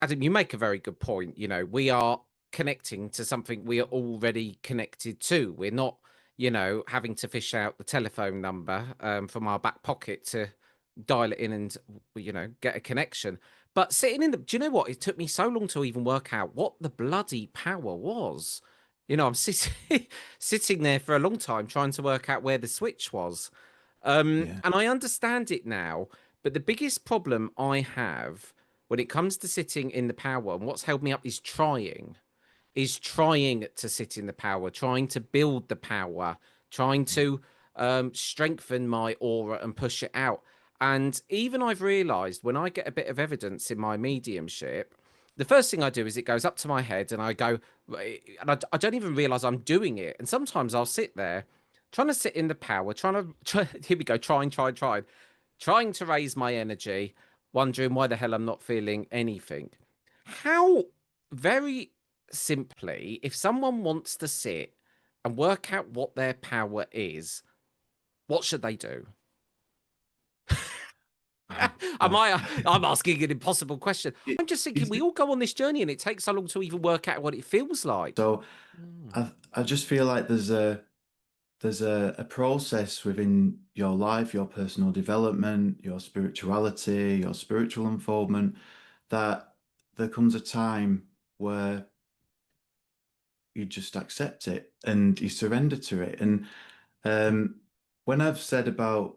Adam, you make a very good point. You know, we are connecting to something we are already connected to. We're not, having to fish out the telephone number from our back pocket to dial it in and, get a connection. But sitting in do you know what? It took me so long to even work out what the bloody power was. I'm sitting sitting there for a long time trying to work out where the switch was. Yeah. And I understand it now, but the biggest problem I have when it comes to sitting in the power and what's held me up is trying to sit in the power, trying to build the power, trying to strengthen my aura and push it out. And even I've realized when I get a bit of evidence in my mediumship, the first thing I do is it goes up to my head and I go, and I don't even realize I'm doing it. And sometimes I'll sit there trying to sit in the power, here we go, trying to raise my energy, wondering why the hell I'm not feeling anything. How, very simply, if someone wants to sit and work out what their power is, what should they do? Well, I'm asking an impossible question. it, I'm just thinking it's, we all go on this journey and it takes so long to even work out what it feels like. so I just feel like there's a process within your life, your personal development, your spirituality, your spiritual unfoldment, that there comes a time where you just accept it and you surrender to it. And um, when I've said about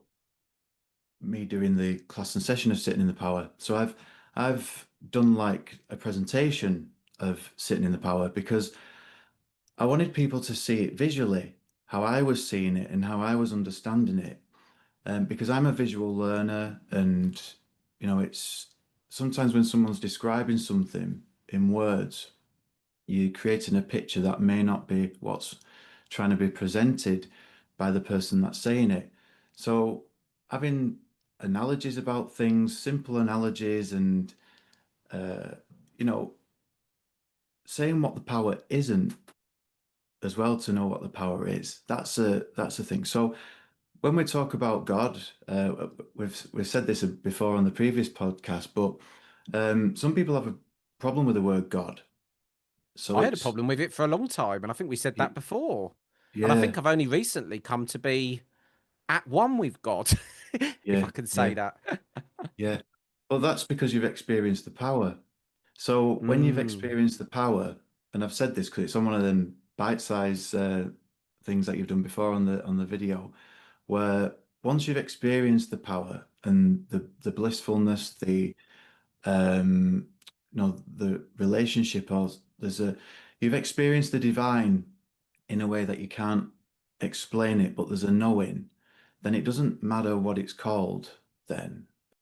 me doing the class and session of sitting in the power, so I've done like a presentation of sitting in the power because I wanted people to see it visually, how I was seeing it and how I was understanding it. Because I'm a visual learner, and it's sometimes when someone's describing something in words, you're creating a picture that may not be what's trying to be presented by the person that's saying it. So having analogies about things, simple analogies, and uh, you know, saying what the power isn't as well to know what the power is. That's a thing. So when we talk about God, we've said this before on the previous podcast, but some people have a problem with the word God. So I had a it's problem with it for a long time, and I think we said that before. And I yeah, think I've only recently come to be at one with God, if yeah, I can say yeah, that. yeah. Well, that's because you've experienced the power. So when you've Mm. experienced the power, and I've said this because it's on one of them bite-sized things that you've done before on the video, where once you've experienced the power and the blissfulness, um, the relationship, or you've experienced the divine in a way that you can't explain it, but there's a knowing, then it doesn't matter what it's called then.